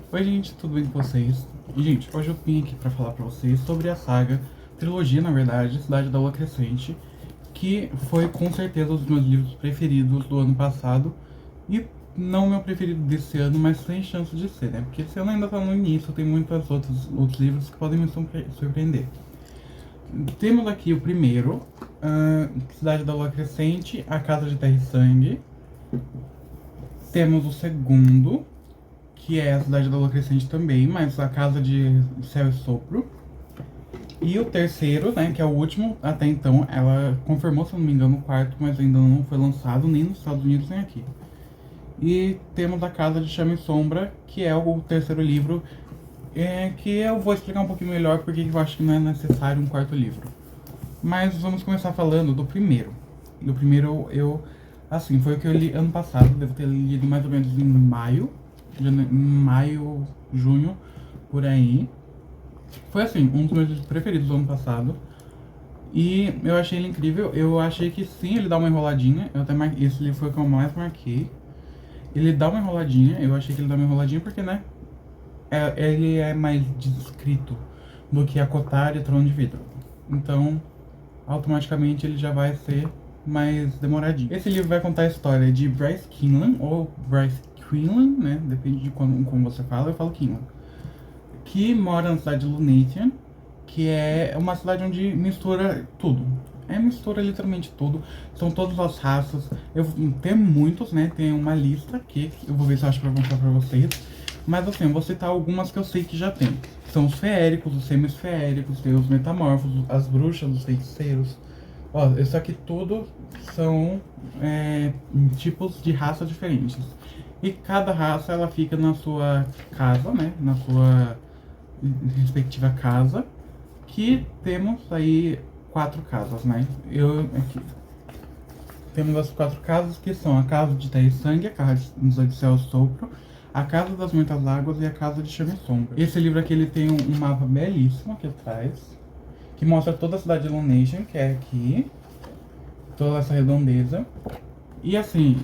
Oi gente, tudo bem com vocês? E gente, hoje eu vim aqui pra falar pra vocês sobre a saga, trilogia na verdade, Cidade da Lua Crescente, que foi com certeza um dos meus livros preferidos do ano passado, e não o meu preferido desse ano, mas tem chance de ser, né? Porque esse ano ainda tá no início, tem muitos outros livros que podem me surpreender. Temos aqui o primeiro, Cidade da Lua Crescente, A Casa de Terra e Sangue. Temos o segundo, que é a Cidade da Lua Crescente também, mas A Casa de Céu e Sopro. E o terceiro, né, que é o último, até então, ela confirmou, se eu não me engano, o quarto, mas ainda não foi lançado nem nos Estados Unidos nem aqui. E temos A Casa de Chama e Sombra, que é o terceiro livro, que eu vou explicar um pouquinho melhor porque eu acho que não é necessário um quarto livro. Mas vamos começar falando do primeiro. Do primeiro assim, foi o que eu li ano passado, devo ter lido mais ou menos em maio, junho, por aí. Foi assim, um dos meus livros preferidos do ano passado. E eu achei ele incrível. Eu achei que sim, ele dá uma enroladinha. Esse livro foi o que eu mais marquei. Ele dá uma enroladinha, eu achei que ele dá uma enroladinha porque, né? Ele é mais descrito do que Acotar e Trono de Vidro. Então, automaticamente ele já vai ser mais demoradinho. Esse livro vai contar a história de Bryce Quinlan, ou Bryce Quinlan, né? Depende de como você fala, eu falo Quinlan. Que mora na cidade de Lunatian, que é uma cidade onde mistura tudo. Mistura literalmente tudo. São todas as raças. Tem muitos, né? Tem uma lista que eu vou ver se eu acho pra mostrar pra vocês. Mas assim, eu vou citar algumas que eu sei que já tem. São os feéricos, os semisféricos, tem os metamorfos, as bruxas, os feiticeiros. Ó, isso aqui tudo são tipos de raça diferentes. E cada raça ela fica na sua casa, né? Na sua respectiva casa. Que temos aí 4 casas, né? Aqui. Temos as 4 casas que são a Casa de Terra e Sangue, a Casa de Céu e Sopro, a Casa das Muitas Águas e a Casa de Chama e Sombra. Esse livro aqui ele tem um mapa belíssimo aqui atrás, que mostra toda a cidade de Lunatian, que é aqui, toda essa redondeza. E assim,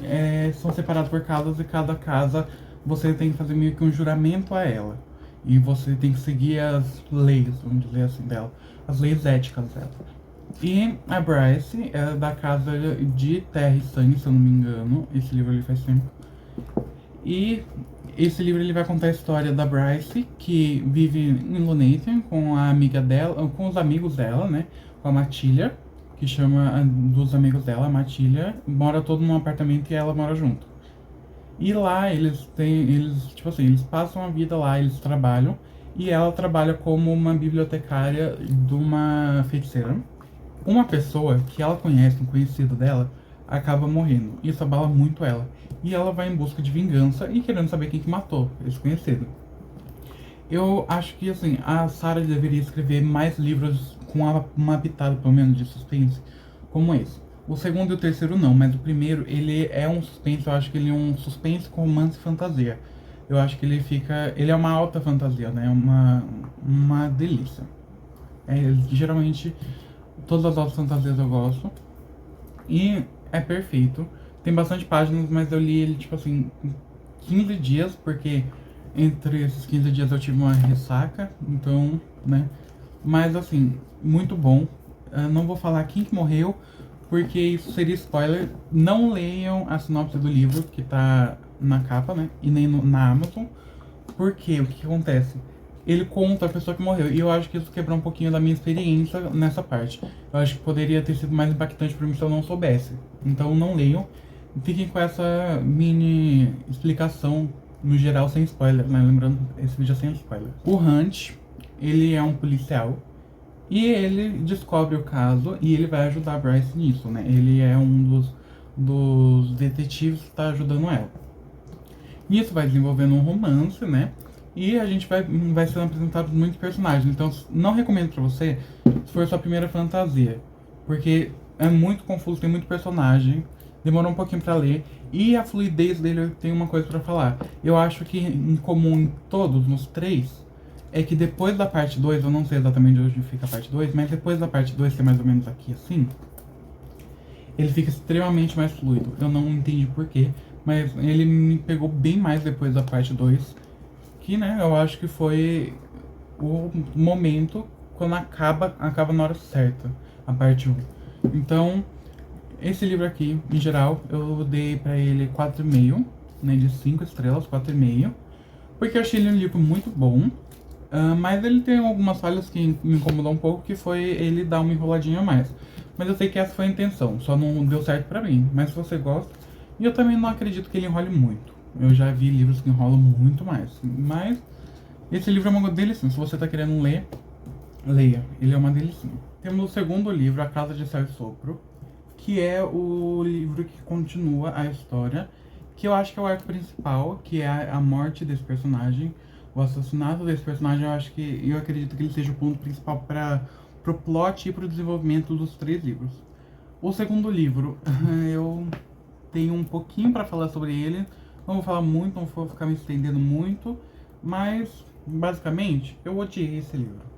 são separados por casas e cada casa você tem que fazer meio que um juramento a ela. E você tem que seguir as leis, vamos dizer assim, dela. As leis éticas dela. E a Bryce é da Casa de Terra e Sangue, se eu não me engano. Esse livro ali faz tempo. E esse livro ele vai contar a história da Bryce, que vive em Lunatian com a amiga dela, com os amigos dela, né? Com a Matilha, que chama dos amigos dela, a Matilha, mora todo num apartamento e ela mora junto. E lá tipo assim, eles passam a vida lá, eles trabalham, e ela trabalha como uma bibliotecária de uma feiticeira. Uma pessoa que ela conhece, um conhecido dela, acaba morrendo. Isso abala muito ela. E ela vai em busca de vingança e querendo saber quem que matou esse conhecido. Eu acho que assim, a Sarah deveria escrever mais livros com uma pitada, pelo menos, de suspense, como esse. O segundo e o terceiro não, mas o primeiro, ele é um suspense, eu acho que ele é um suspense com romance e fantasia. Eu acho que ele é uma alta fantasia, né? Uma delícia. Geralmente, todas as altas fantasias eu gosto. E é perfeito. Tem bastante páginas, mas eu li ele, tipo assim, em 15 dias, porque entre esses 15 dias eu tive uma ressaca, então, né? Mas assim, muito bom. Eu não vou falar quem que morreu, porque isso seria spoiler. Não leiam a sinopse do livro que tá na capa, né? E nem na Amazon. Porque o que acontece? Ele conta a pessoa que morreu. E eu acho que isso quebrou um pouquinho da minha experiência nessa parte. Eu acho que poderia ter sido mais impactante pra mim se eu não soubesse. Então não leiam. Fiquem com essa mini explicação no geral sem spoiler, né? Lembrando, esse vídeo é sem spoiler. O Hunt, ele é um policial. E ele descobre o caso e ele vai ajudar a Bryce nisso, né? Ele é um dos detetives que está ajudando ela. Nisso vai desenvolvendo um romance, né? E a gente vai sendo apresentado muitos personagens. Então, não recomendo pra você se for sua primeira fantasia. Porque é muito confuso, tem muito personagem. Demorou um pouquinho pra ler. E a fluidez dele, eu tenho uma coisa pra falar. Eu acho que em comum em todos, nos três, é que depois da parte 2, eu não sei exatamente onde fica a parte 2, mas depois da parte 2, que é mais ou menos aqui assim, ele fica extremamente mais fluido. Eu não entendi porquê, mas ele me pegou bem mais depois da parte 2, que, né, eu acho que foi o momento quando acaba na hora certa, a parte um. Então, esse livro aqui, em geral, eu dei pra ele 4,5, né, de 5 estrelas, 4,5, porque eu achei ele um livro muito bom. Mas ele tem algumas falhas que me incomodou um pouco, que foi ele dar uma enroladinha a mais. Mas eu sei que essa foi a intenção, só não deu certo pra mim. Mas se você gosta, e eu também não acredito que ele enrole muito. Eu já vi livros que enrolam muito mais. Mas esse livro é uma delicinha. Se você tá querendo ler, leia. Ele é uma delicinha. Temos o segundo livro, A Casa de Céu e Sopro, que é o livro que continua a história, que eu acho que é o arco principal, que é a morte desse personagem, o assassinato desse personagem. Eu acredito que ele seja o ponto principal para pro plot e pro desenvolvimento dos 3 livros. O segundo livro, eu tenho um pouquinho para falar sobre ele, não vou falar muito, não vou ficar me estendendo muito, mas basicamente eu odiei esse livro.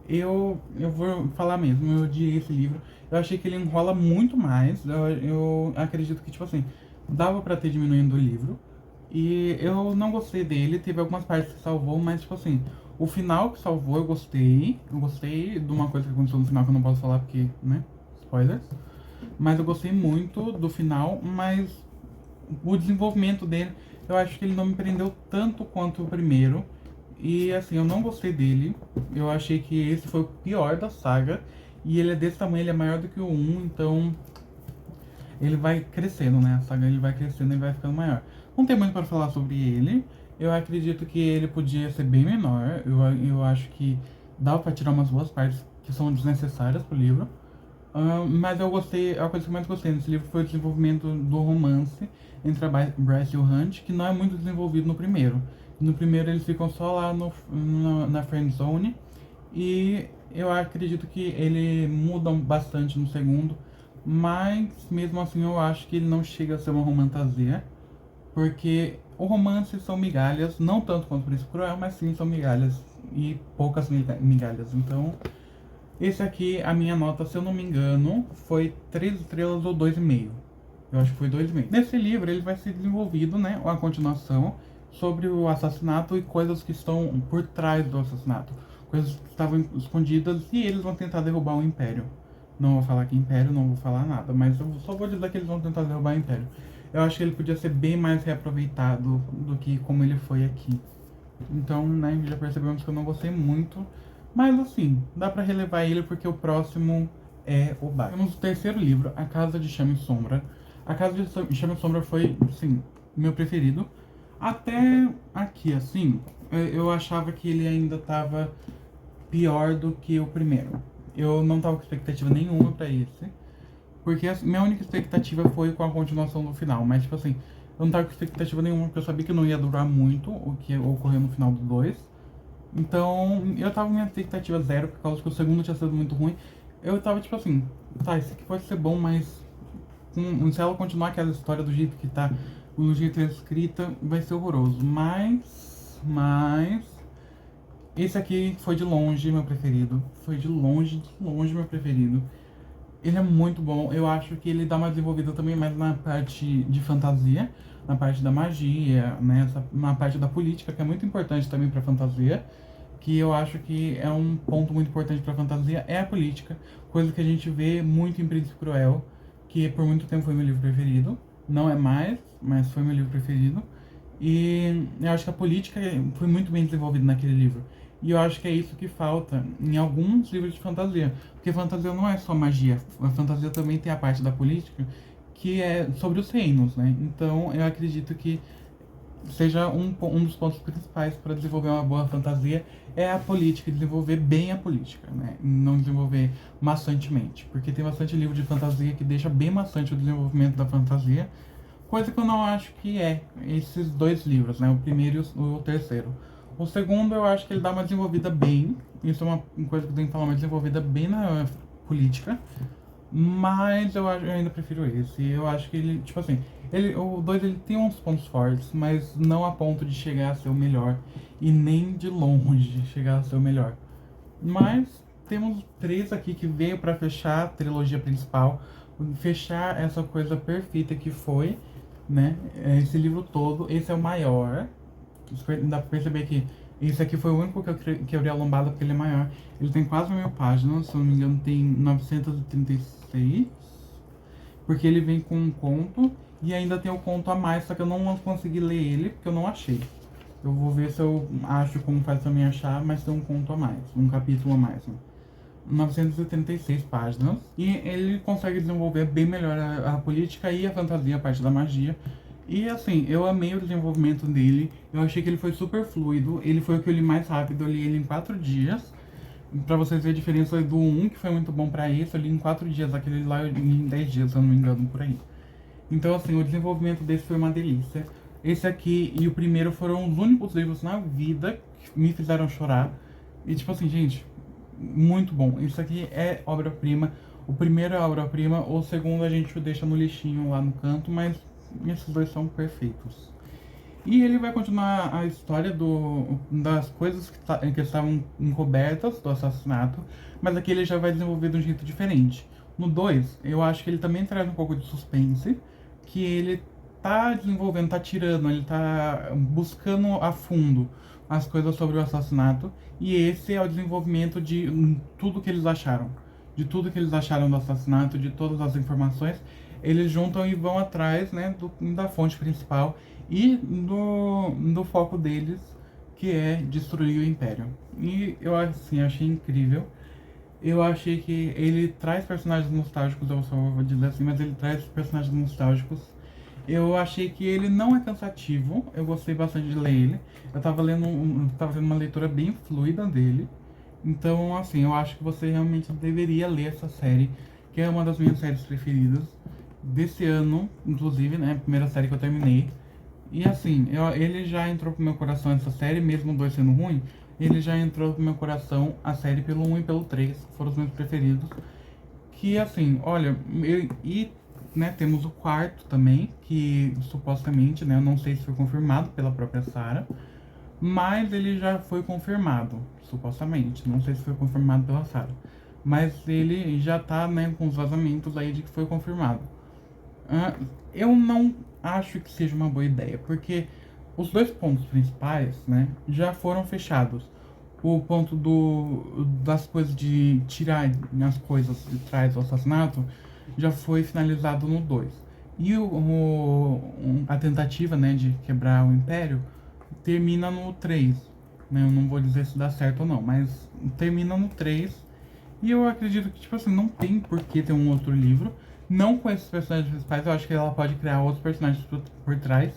Eu vou falar mesmo, eu odiei esse livro. Eu achei que ele enrola muito mais. Eu acredito que, tipo assim, dava pra ter diminuindo o livro. E eu não gostei dele, teve algumas partes que salvou, mas, tipo assim, o final que salvou eu gostei. Eu gostei de uma coisa que aconteceu no final que eu não posso falar porque, né? Spoilers. Mas eu gostei muito do final, mas o desenvolvimento dele, eu acho que ele não me prendeu tanto quanto o primeiro. E assim, eu não gostei dele. Eu achei que esse foi o pior da saga. E ele é desse tamanho, ele é maior do que o 1, então ele vai crescendo, né? A saga ele vai crescendo e vai ficando maior. Não tem muito para falar sobre ele. Eu acredito que ele podia ser bem menor. Eu acho que dá pra tirar umas boas partes que são desnecessárias pro livro. Mas eu gostei, a coisa que eu mais gostei nesse livro foi o desenvolvimento do romance entre a Bryce e o Hunt, que não é muito desenvolvido no primeiro. No primeiro eles ficam só lá na friend zone, e eu acredito que ele muda bastante no segundo, mas mesmo assim eu acho que ele não chega a ser uma romantasia, porque o romance são migalhas, não tanto quanto o Príncipe Cruel, mas sim são migalhas, e poucas migalhas. Então esse aqui, a minha nota, se eu não me engano, foi 3 estrelas ou 2,5. Eu acho que foi 2,5. Nesse livro, ele vai ser desenvolvido, né, a continuação sobre o assassinato e coisas que estão por trás do assassinato. Coisas que estavam escondidas, e eles vão tentar derrubar o Império. Não vou falar que Império, não vou falar nada, mas eu só vou dizer que eles vão tentar derrubar o Império. Eu acho que ele podia ser bem mais reaproveitado do que como ele foi aqui. Então, né, já percebemos que eu não gostei muito. Mas assim, dá pra relevar ele porque o próximo é o Batman. Temos o terceiro livro, A Casa de Chama e Sombra. A Casa de Chama e Sombra foi, assim, meu preferido. Até aqui, assim, eu achava que ele ainda tava pior do que o primeiro. Eu não tava com expectativa nenhuma pra esse. Porque a minha única expectativa foi com a continuação do final. Mas, tipo assim, eu não tava com expectativa nenhuma, porque eu sabia que não ia durar muito o que ocorreu no final do 2. Então, eu tava com minha expectativa zero, por causa que o segundo tinha sido muito ruim. Eu tava tipo assim, tá, esse aqui pode ser bom, mas se ela continuar aquela história do jeito que tá, do jeito que é escrita, vai ser horroroso. Mas, esse aqui foi de longe meu preferido. Foi de longe meu preferido. Ele é muito bom. Eu acho que ele dá uma desenvolvida também mais na parte de fantasia, na parte da magia, né? Na parte da política, que é muito importante também pra fantasia. Que eu acho que é um ponto muito importante pra fantasia, é a política. Coisa que a gente vê muito em Príncipe Cruel, que por muito tempo foi meu livro preferido. Não é mais, mas foi meu livro preferido. E eu acho que a política foi muito bem desenvolvida naquele livro. E eu acho que é isso que falta em alguns livros de fantasia. Porque fantasia não é só magia. A fantasia também tem a parte da política, que é sobre os reinos, né? Então eu acredito que seja um dos pontos principais para desenvolver uma boa fantasia é a política, desenvolver bem a política, né? Não desenvolver maçantemente. Porque tem bastante livro de fantasia que deixa bem maçante o desenvolvimento da fantasia. Coisa que eu não acho que é esses 2 livros, né? O primeiro e o terceiro. O segundo eu acho que ele dá uma desenvolvida bem. Isso é uma coisa que eu tenho que falar, uma desenvolvida bem na política. Mas eu ainda prefiro esse. Eu acho que ele, tipo assim, o 2 ele tem uns pontos fortes, mas não a ponto de chegar a ser o melhor. E nem de longe chegar a ser o melhor. Mas temos 3 aqui que veio pra fechar a trilogia principal. Fechar essa coisa perfeita que foi, né? Esse livro todo. Esse é o maior. Dá pra perceber que esse aqui foi o único que eu quebrei a lombada porque ele é maior. Ele tem quase 1000 páginas, se eu não me engano tem 936. Porque ele vem com um conto e ainda tem o conto a mais, só que eu não consegui ler ele porque eu não achei. Eu vou ver se eu acho como faz também achar, mas tem um conto a mais, um capítulo a mais. Né? 936 páginas. E ele consegue desenvolver bem melhor a política e a fantasia, a parte da magia. E assim, eu amei o desenvolvimento dele. Eu achei que ele foi super fluido. Ele foi o que eu li mais rápido. Eu li ele em 4 dias. Pra vocês verem a diferença do 1, que foi muito bom pra esse. Eu li em 4 dias. Aquele lá eu li em 10 dias, se eu não me engano, por aí. Então assim, o desenvolvimento desse foi uma delícia. Esse aqui e o primeiro foram os únicos livros na vida que me fizeram chorar. E tipo assim, gente, muito bom. Isso aqui é obra-prima. O primeiro é obra-prima, o segundo a gente deixa no lixinho lá no canto, mas esses dois são perfeitos. E ele vai continuar a história das coisas que estavam encobertas do assassinato, mas aqui ele já vai desenvolver de um jeito diferente. No 2, eu acho que ele também traz um pouco de suspense, que ele tá desenvolvendo, tá tirando, ele tá buscando a fundo as coisas sobre o assassinato, e esse é o desenvolvimento de tudo que eles acharam. De tudo que eles acharam do assassinato, de todas as informações, eles juntam e vão atrás, né, da fonte principal e do foco deles, que é destruir o Império. E eu assim, achei incrível. Eu achei que ele traz personagens nostálgicos, eu só vou dizer assim, mas ele traz personagens nostálgicos. Eu achei que ele não é cansativo, eu gostei bastante de ler ele. Eu tava tava fazendo uma leitura bem fluida dele. Então, assim, eu acho que você realmente deveria ler essa série, que é uma das minhas séries preferidas desse ano, inclusive, né? A primeira série que eu terminei. E assim, ele já entrou pro meu coração essa série, mesmo o 2 sendo ruim, ele já entrou pro meu coração a série pelo 1 e pelo 3, foram os meus preferidos. Que assim, olha, né, temos o quarto também, que supostamente, né, eu não sei se foi confirmado pela própria Sarah, mas ele já foi confirmado, supostamente, não sei se foi confirmado pela Sarah. Mas ele já tá, né, com os vazamentos aí de que foi confirmado. Eu não acho que seja uma boa ideia, porque os dois pontos principais, né, já foram fechados. O ponto das coisas de tirar as coisas de trás do assassinato já foi finalizado no 2. E a tentativa, né, de quebrar o Império termina no 3. Né, eu não vou dizer se dá certo ou não, mas termina no 3. E eu acredito que, tipo assim, não tem por que ter um outro livro. Não com esses personagens principais, eu acho que ela pode criar outros personagens por trás.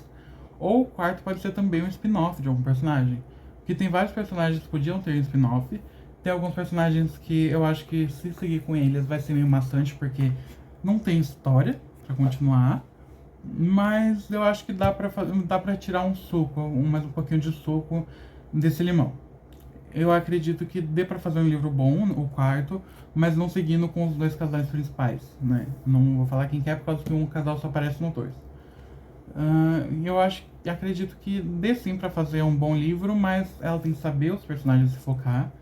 Ou o quarto pode ser também um spin-off de algum personagem. Porque tem vários personagens que podiam ter um spin-off. Tem alguns personagens que eu acho que se seguir com eles vai ser meio maçante, porque não tem história pra continuar. Mas eu acho que dá pra tirar um suco, mais um pouquinho de suco desse limão. Eu acredito que dê pra fazer um livro bom, o quarto, mas não seguindo com os dois casais principais, né? Não vou falar quem quer por causa que um casal só aparece no dois. Eu acredito que dê sim pra fazer um bom livro, mas ela tem que saber os personagens se focar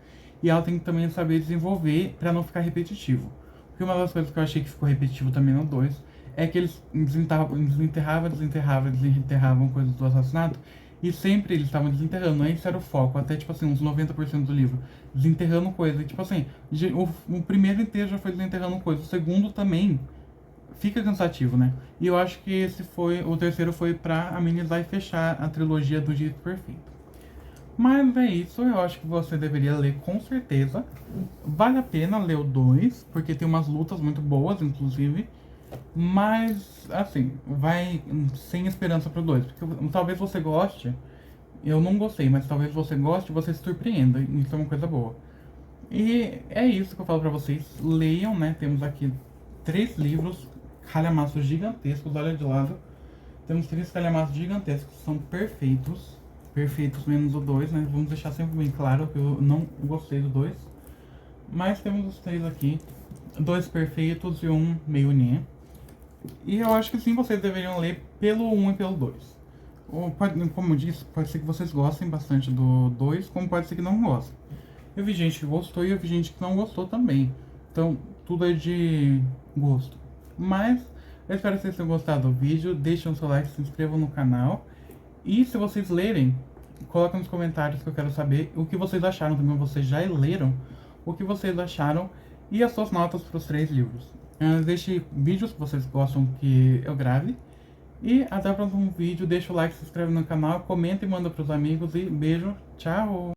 e ela tem que também saber desenvolver pra não ficar repetitivo. Porque uma das coisas que eu achei que ficou repetitivo também no 2 é que eles desenterravam coisas do assassinato e sempre eles estavam desenterrando, esse era o foco, até tipo assim, uns 90% do livro, desenterrando coisa. E, tipo assim, o primeiro inteiro já foi desenterrando coisa, o segundo também fica cansativo, né? E eu acho que o terceiro foi pra amenizar e fechar a trilogia do jeito perfeito. Mas é isso, eu acho que você deveria ler com certeza. Vale a pena ler o 2, porque tem umas lutas muito boas, inclusive. Mas, assim, vai sem esperança pro 2. Porque talvez você goste, eu não gostei, mas talvez você goste e você se surpreenda. Isso é uma coisa boa. E é isso que eu falo pra vocês. Leiam, né? Temos aqui 3 livros, calhamaços gigantescos, olha de lado. Temos 3 calhamaços gigantescos, são perfeitos. Perfeitos menos o 2, né? Vamos deixar sempre bem claro que eu não gostei do 2. Mas temos os 3 aqui. 2 perfeitos e um meio nhé. E eu acho que sim, vocês deveriam ler pelo 1 e pelo 2. Como eu disse, pode ser que vocês gostem bastante do 2, como pode ser que não gostem. Eu vi gente que gostou e eu vi gente que não gostou também. Então, tudo é de gosto. Mas, eu espero que vocês tenham gostado do vídeo. Deixem o seu like, se inscrevam no canal. E se vocês lerem, coloca nos comentários que eu quero saber o que vocês acharam também. Vocês já leram? O que vocês acharam e as suas notas para os 3 livros. Deixe vídeos que vocês gostam que eu grave. E até o próximo vídeo. Deixa o like, se inscreve no canal, comenta e manda para os amigos. E beijo, tchau!